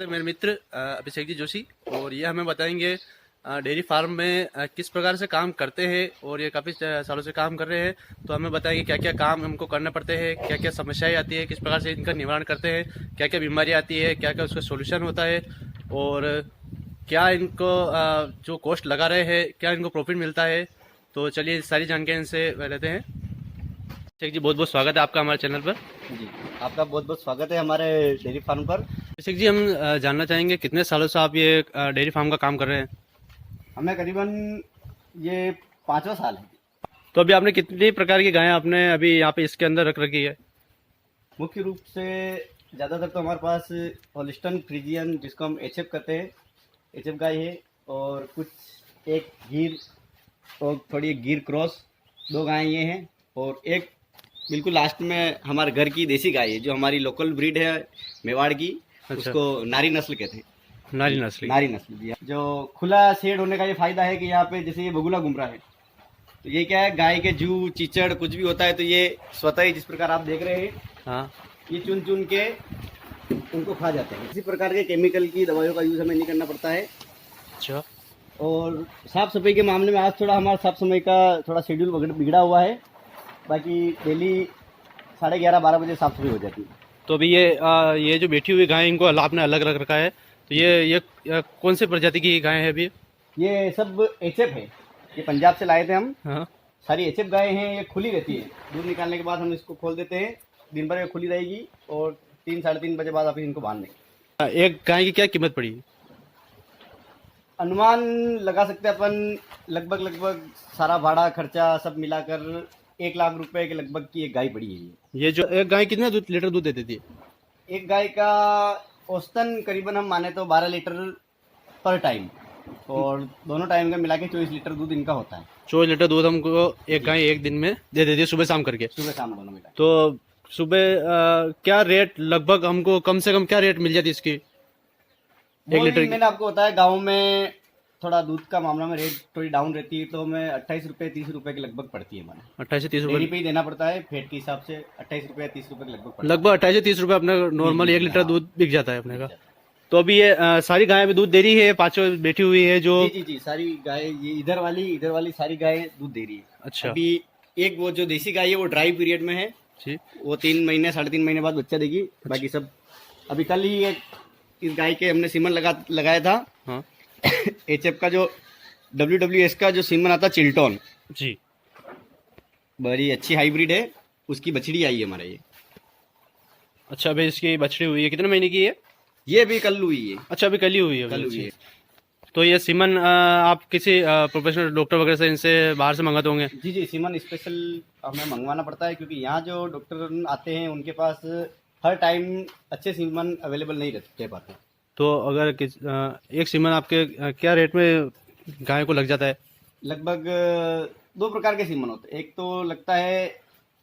मेरे मित्र अभिषेक जी जोशी, और ये हमें बताएंगे डेयरी फार्म में किस प्रकार से काम करते हैं। और ये काफ़ी सालों से काम कर रहे हैं, तो हमें बताएंगे क्या क्या काम हमको करना पड़ते हैं, क्या क्या समस्याएं आती है, किस प्रकार से इनका निवारण करते हैं, क्या क्या बीमारी आती है, क्या क्या उसका सोल्यूशन होता है, और क्या इनको जो कॉस्ट लगा रहे हैं क्या इनको प्रॉफिट मिलता है। तो चलिए सारी जानकारी इनसे लेते हैं। अभिषेक जी, बहुत बहुत स्वागत है आपका हमारे चैनल पर। जी, आपका बहुत बहुत स्वागत है हमारे डेयरी फार्म पर। अभिषेक जी, हम जानना चाहेंगे कितने सालों से आप ये डेयरी फार्म का काम कर रहे हैं। हमें करीबन ये 5वां साल है। तो अभी आपने कितनी प्रकार की गायें आपने अभी यहाँ पे इसके अंदर रख रखी है। मुख्य रूप से ज़्यादातर तो हमारे पास हॉलिस्टन फ्रीजियन, जिसको हम एचएफ कहते हैं, एचएफ गाय है। और कुछ एक गिर और थोड़ी एक गिर क्रॉस, 2 गायें ये हैं। और एक बिल्कुल लास्ट में हमारे घर की देसी गाय है, जो हमारी लोकल ब्रीड है मेवाड़ की। अच्छा। उसको नारी नस्ल कहते हैं। नारी नस्ल। नारी नस्ल जी। जो खुला शेड होने का ये फायदा है कि यहाँ पे जैसे ये बगुला घूम रहा है, तो ये क्या है, गाय के जू चीचड़ कुछ भी होता है तो ये स्वतः ही, जिस प्रकार आप देख रहे हैं, हाँ, ये चुन चुन के उनको खा जाते हैं। किसी प्रकार के केमिकल की दवाइयों का यूज हमें नहीं करना पड़ता है। अच्छा। और साफ सफाई के मामले में आज थोड़ा हमारा साफ सफाई का थोड़ा शेड्यूल बिगड़ा हुआ है। बाकी डेली 11:30-12 बजे साफ सफाई हो जाती है। तो अभी ये जो बैठी हुई गाय, इनको आपने अलग रख रखा है, तो ये कौन से प्रजाति की गाय है अभी। ये सब एचएफ है, ये पंजाब से लाए थे हम। हाँ। सारी एचएफ गाय हैं। ये खुली रहती है, दूध निकालने के बाद हम इसको खोल देते हैं, दिन भर ये खुली रहेगी और 3-3:30 बजे बाद आप इनको बांध देंगे। एक गाय की क्या कीमत पड़ी। अनुमान लगा सकते हैं अपन, लगभग सारा भाड़ा खर्चा सब मिलाकर 1 लाख रुपए के लगभग की एक गाय पड़ी है। ये जो एक गाय कितना लीटर दूध देती थी। एक गाय का औसतन करीबन हम माने तो 12 लीटर पर टाइम, और दोनों टाइम का मिला के 24 लीटर दूध इनका होता है। 24 लीटर दूध हमको एक गाय एक दिन में दे देती है, सुबह शाम करके। सुबह शाम दोनों मिला। तो सुबह क्या रेट, लगभग हमको कम से कम क्या रेट मिल जाती है इसकी एक लीटर की। मैंने आपको बताया, गाँव में थोड़ा दूध का मामला में रेट थोड़ी डाउन रहती है, तो हमें 28 रुपये 30 रुपये के लगभग पड़ती है। हमारे 28 से 30 डेयरी रुपये पे ही देना पड़ता है, फेट के हिसाब से 28 रुपये 30 रुपये के लगभग पड़ता है। लगभग 28 से 30 रुपये अपने नॉर्मल जी, 1 लीटर हाँ। दूध बिक जाता है अपने का। तो अभी ये सारी गायें भी दूध दे रही है, 5 बैठी हुई है जो। जी, सारी गाय, ये इधर वाली सारी गाय दूध दे रही है। अच्छा। अभी एक वो जो देसी गाय है वो ड्राई पीरियड में है जी। वो 3 महीने 3.5 महीने बाद बच्चा देगी। बाकी सब अभी कल ही इस गाय के हमने सीमन लगाया था। हाँ। एचएफ का जो WWS का जो सीमन आता चिल्टॉन जी, बड़ी अच्छी हाइब्रिड है, उसकी बछड़ी आई है हमारे ये। अच्छा। अभी इसकी बछड़ी हुई है, कितने महीने की है। ये भी कल हुई है। अच्छा, अभी कल ही हुई है। कल हुई है। तो ये सीमन आप किसी प्रोफेशनल डॉक्टर वगैरह से, इनसे बाहर से मंगाते होंगे। जी, सीमन स्पेशल हमें मंगवाना पड़ता है, क्योंकि यहाँ जो डॉक्टर आते हैं उनके पास हर टाइम अच्छे सीमन अवेलेबल नहीं रह पाते। तो अगर एक सीमन आपके क्या रेट में गाय को लग जाता है। लगभग 2 प्रकार के सीमन होते हैं। एक तो लगता है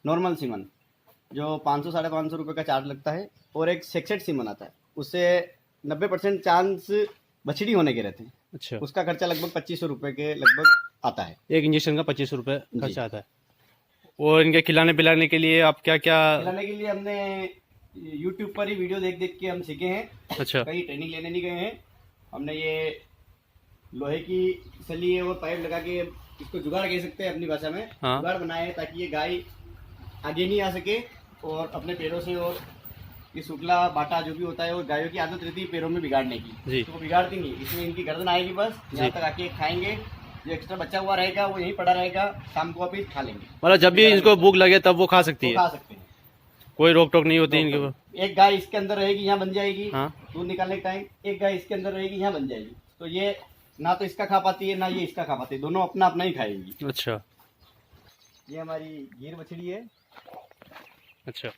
नॉर्मल सीमन, जो 500-550 रुपये का चार्ज लगता है, और एक सेक्सेट सीमन आता है, उससे 90% चांस बछड़ी होने के रहते हैं। अच्छा। उसका खर्चा लगभग 2500 रुपये के लगभग आता है। एक इंजेक्शन का 25 रुपये जी। खर्चा आता है। और इनके खिलाने पिलाने के लिए आप क्या क्या। खिलाने के लिए हमने यूट्यूब पर ही वीडियो देख देख के हम सीखे हैं। अच्छा। कहीं ट्रेनिंग लेने नहीं गए हैं। हमने ये लोहे की सली और पाइप लगा के, इसको जुगाड़ कह सकते हैं अपनी भाषा में, हाँ। जुगाड़ बनाए हैं ताकि ये गाय आगे नहीं आ सके और अपने पैरों से, और ये शुक्ला बाटा जो भी होता है, वो गायों की आदत रहती है पैरों में बिगाड़ने की, जी। तो वो बिगाड़ती नहीं। इसमें इनकी गर्दन आएगी, बस यहाँ तक आके खाएंगे। जो एक्स्ट्रा बचा हुआ रहेगा वो यहीं पड़ा रहेगा, शाम को वापिस खा लेंगे। मतलब जब भी इनको भूख लगे तब वो खा सकती वो है, खा सकते हैं, कोई रोक टोक नहीं होती इनके। एक गाय इसके अंदर रहेगी, यहाँ बन जाएगी। हाँ। दूध निकालने के टाइम एक गाय इसके अंदर रहेगी, यहाँ बन जाएगी। तो ये ना तो इसका खा पाती है, ना ये इसका खा पाती है, दोनों अपना अपना ही खाएगी। अच्छा। ये हमारी गिर बछड़ी है। अच्छा।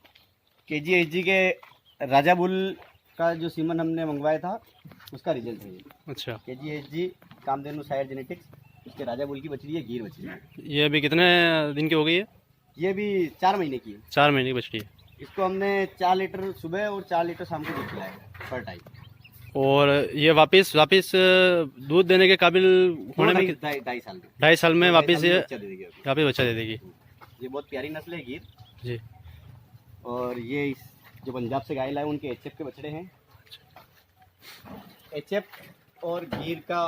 KGHG के राजा बुल का जो सीमन हमने मंगवाया था, उसका रिजल्ट है ये। अच्छा। KGHG कामधेनु सायर जेनेटिक्स, उसके राजा बुल की बछड़ी है, गिर बछड़ी है। ये अभी कितने दिन की हो गई है। ये भी 4 महीने की है। 4 महीने की बछड़ी है। इसको हमने 4 लीटर सुबह और 4 लीटर शाम को दूध पिलाया है पर टाइम। और ये वापिस दूध देने के काबिल होने में 2.5 साल में, 2.5 साल में वापिस ये बच्चा दे देगी अभी। वापिस बच्चा दे देगी। ये बहुत प्यारी नस्ल है गिर। जी। और ये जो पंजाब से गाय लाए उनके एचएफ के बछड़े हैं। एचएफ और गिर का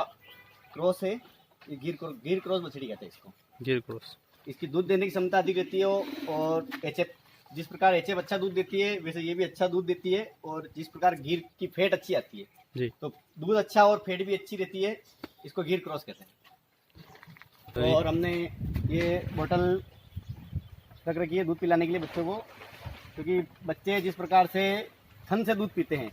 क्रॉस है। ये गिर क्रॉस बछड़ी कहते हैं इसको। गिर क्रॉस। इसकी दूध देने की क्षमता अधिक रहती है और एचएफ जिस प्रकार एचएफ अच्छा दूध देती है वैसे ये भी अच्छा दूध देती है। और जिस प्रकार गिर की फेट अच्छी आती है जी, तो दूध अच्छा और फेट भी अच्छी रहती है, इसको गिर क्रॉस कहते हैं। और हमने ये बोतल रख रखी है दूध पिलाने के लिए बच्चों को, क्योंकि बच्चे जिस प्रकार से थन से दूध पीते हैं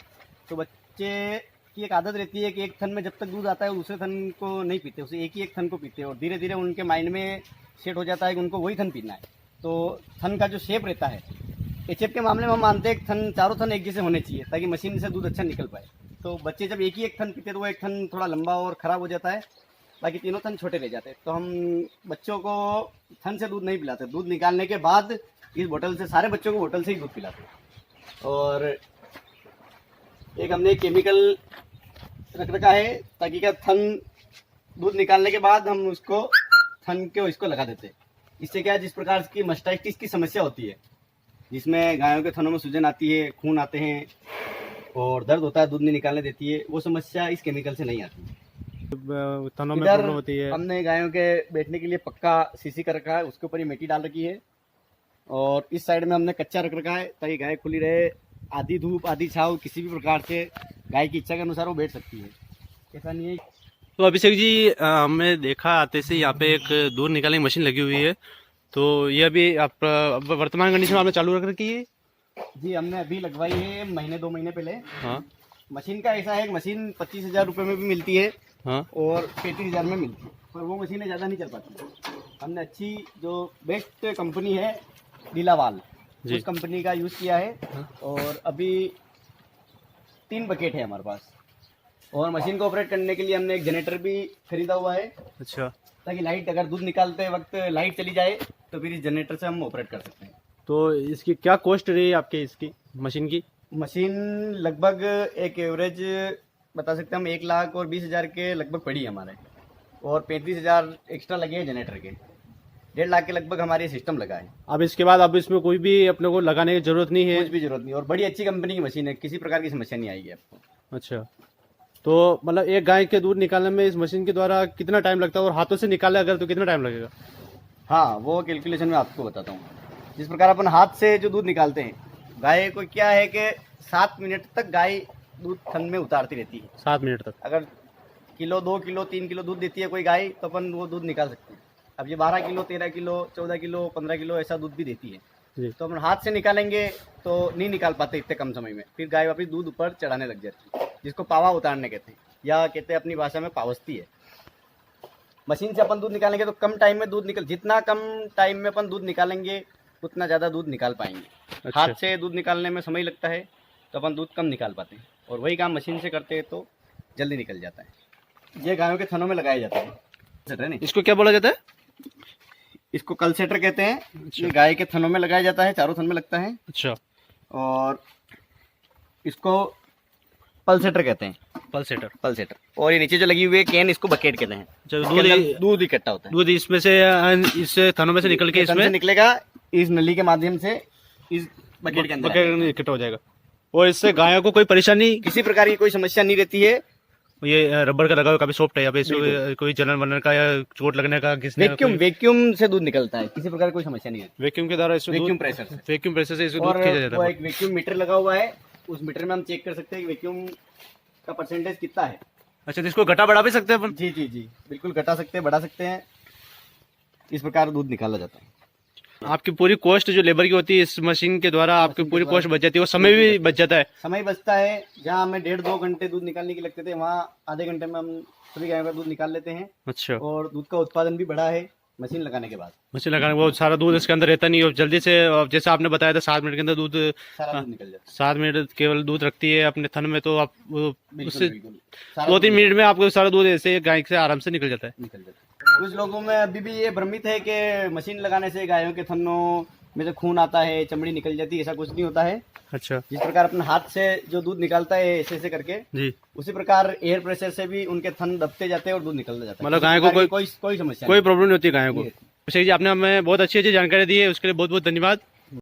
तो बच्चे की एक आदत रहती है कि एक थन में जब तक दूध आता है वो दूसरे थन को नहीं पीते, उसे एक ही एक थन को पीते हैं। और धीरे धीरे उनके माइंड में सेट हो जाता है कि उनको वही थन पीना है। तो थन का जो शेप रहता है, एचएफ के मामले में हम मानते हैं थन चारों थन एक जैसे होने चाहिए ताकि मशीन से दूध अच्छा निकल पाए। तो बच्चे जब एक ही एक थन पीते तो वो एक थन थोड़ा लंबा और ख़राब हो जाता है, बाकी तीनों थन छोटे रह जाते हैं। तो हम बच्चों को थन से दूध नहीं पिलाते, दूध निकालने के बाद इस बोतल से सारे बच्चों को बोतल से ही दूध पिलाते हैं। और एक हमने केमिकल रख रखा है ताकि क्या थन दूध निकालने के बाद हम उसको थन के इसको लगा देते हैं। इससे क्या है, जिस प्रकार की मास्टाइटिस की समस्या होती है जिसमें गायों के थनों में सूजन आती है, खून आते हैं और दर्द होता है, दूध नहीं निकालने देती है, वो समस्या इस केमिकल से नहीं आती। थनों में इधर प्रॉब्लम होती है। हमने गायों के बैठने के लिए पक्का सीसी कर रखा है, उसके ऊपर ये मिट्टी डाल रखी है। और इस साइड में हमने कच्चा रख रखा है ताकि गाय खुली रहे, आधी धूप आधी छाँव किसी भी प्रकार से गाय की इच्छा के अनुसार वो बैठ सकती है, ऐसा नहीं है। तो अभिषेक जी, हमने देखा आते से यहाँ पे एक दूध निकालने की मशीन लगी हुई है, तो ये अभी आप वर्तमान कंडीशन में आपने चालू रख रखी है? जी, हमने अभी लगवाई है महीने 2 महीने पहले। हाँ। मशीन का ऐसा है, मशीन 25,000 रुपये में भी मिलती है हाँ। और 35,000 में मिलती है, पर वो मशीनें ज़्यादा नहीं चल पाती। हमने अच्छी जो बेस्ट कंपनी है डीलावाल, उस कंपनी का यूज़ किया है। हाँ। और अभी 3 बकेट है हमारे पास। और मशीन को ऑपरेट करने के लिए हमने एक जनरेटर भी खरीदा हुआ है। अच्छा। ताकि लाइट अगर दूध निकालते वक्त लाइट चली जाए तो फिर इस जनरेटर से हम ऑपरेट कर सकते हैं। तो इसकी क्या कॉस्ट रही आपके इसकी मशीन की? मशीन लगभग एक एवरेज बता सकते हैं हम 1,20,000 के लगभग पड़ी है हमारे। और 35,000 एक्स्ट्रा लगे हैं जनरेटर के। 1.5 लाख के लगभग हमारे सिस्टम लगा है। अब इसके बाद अब इसमें कोई भी अपने को लगाने की जरूरत नहीं है? कुछ भी जरूरत नहीं। और बड़ी अच्छी कंपनी की मशीन है, किसी प्रकार की समस्या नहीं आएगी आपको। अच्छा, तो मतलब एक गाय के दूध निकालने में इस मशीन के द्वारा कितना टाइम लगता है, और हाथों से निकाले अगर तो कितना टाइम लगेगा? हाँ, वो कैलकुलेशन मैं आपको बताता हूँ। जिस प्रकार अपन हाथ से जो दूध निकालते हैं, गाय को क्या है कि 7 मिनट तक गाय दूध थन में उतारती रहती है। 7 मिनट तक? अगर किलो 2 किलो 3 किलो दूध देती है कोई गाय तो अपन वो दूध निकाल सकते हैं। अब ये 12 किलो 13 किलो 14 किलो 15 किलो ऐसा दूध भी देती है जी। तो अपन हाथ से निकालेंगे तो नहीं निकाल पाते इतने कम समय में, फिर गाय वापस दूध ऊपर चढ़ाने लग जाती है, जिसको पावा उतारने कहते हैं, या कहते हैं अपनी भाषा में पावस्ती है। मशीन से अपन दूध निकालेंगे तो कम टाइम में दूध निकल, जितना कम टाइम में अपन दूध निकालेंगे उतना ज़्यादा दूध निकाल पाएंगे। अच्छा। हाथ से दूध निकालने में समय लगता है तो अपन दूध कम निकाल पाते हैं, और वही काम मशीन से करते हैं तो जल्दी निकल जाता है। ये गायों के थनों में लगाया जाता है। सेटर नहीं, इसको क्या बोला जाता है? इसको कल सेटर कहते हैं। अच्छा। ये गाय के थनों में लगाया जाता है, चारों थन में लगता है। अच्छा। और इसको पल सेटर कहते हैं। पल सेटर। पल सेटर। और ये नीचे जो लगी हुई है कैन, इसको बकेट कहते हैं। जो दूध इकट्ठा होता है, दूध इसमें से इस थनों में से निकल के थन इसमें से निकलेगा, इस नली के माध्यम से इस बकेट के अंदर आएगा। इकट्ठा हो जाएगा, और इससे गायों को कोई परेशानी, किसी प्रकार की कोई समस्या नहीं रहती है। ये रबर का लगा हुआ काफी सॉफ्ट है, या फिर कोई जलन वलन का या चोट लगने का किसने वैक्यूम से दूध निकलता है, किसी प्रकार की कोई समस्या नहीं है। वैक्यूम के द्वारा इसमें वैक्यूम प्रेशर से, वैक्यूम प्रेशर से इसको और दूध खींचा जाता वो है। एक वैक्यूम मीटर लगा हुआ है, उस मीटर में हम चेक कर सकते हैं कि वैक्यूम का परसेंटेज कितना है। अच्छा, तो इसको घटा बढ़ा भी सकते हैं अपन? जी जी जी, बिल्कुल घटा सकते हैं, बढ़ा सकते हैं। इस प्रकार दूध निकाला जाता है। आपकी पूरी कॉस्ट जो लेबर की होती है इस मशीन के द्वारा आपकी पूरी कॉस्ट बच जाती है, और समय भी बच जाता है। समय बचता है, जहाँ हमें 1.5-2 घंटे दूध निकालने के लगते थे, वहाँ आधे घंटे में हम सभी गायों का दूध निकाल लेते हैं। अच्छा। और दूध का उत्पादन भी बढ़ा है मशीन लगाने के बाद। मशीन लगाने वो सारा दूध इसके अंदर रहता नहीं, और जल्दी से, जैसे आपने बताया था 7 मिनट के अंदर दूध, सारा दूध निकल जाता 7 मिनट केवल दूध रखती है अपने थन में, तो आप है। उससे बिल्कुल 2-3 मिनट में आपको सारा दूध ऐसे गाय से आराम से निकल जाता है। निकल जाता है। कुछ लोगों में अभी भी ये भ्रमित है कि मशीन लगाने से गायों के थनों में से खून आता है, चमड़ी निकल जाती है, ऐसा कुछ नहीं होता है। अच्छा। जिस प्रकार अपने हाथ से जो दूध निकालता है ऐसे ऐसे करके जी, उसी प्रकार एयर प्रेशर से भी उनके थन दबते जाते हैं और दूध निकलता जाता है। मतलब गाय को कोई समस्या कोई प्रॉब्लम नहीं होती गायों को। नहीं। अभिषेक जी, आपने हमें बहुत अच्छी अच्छी जानकारी दी है, उसके लिए बहुत बहुत धन्यवाद।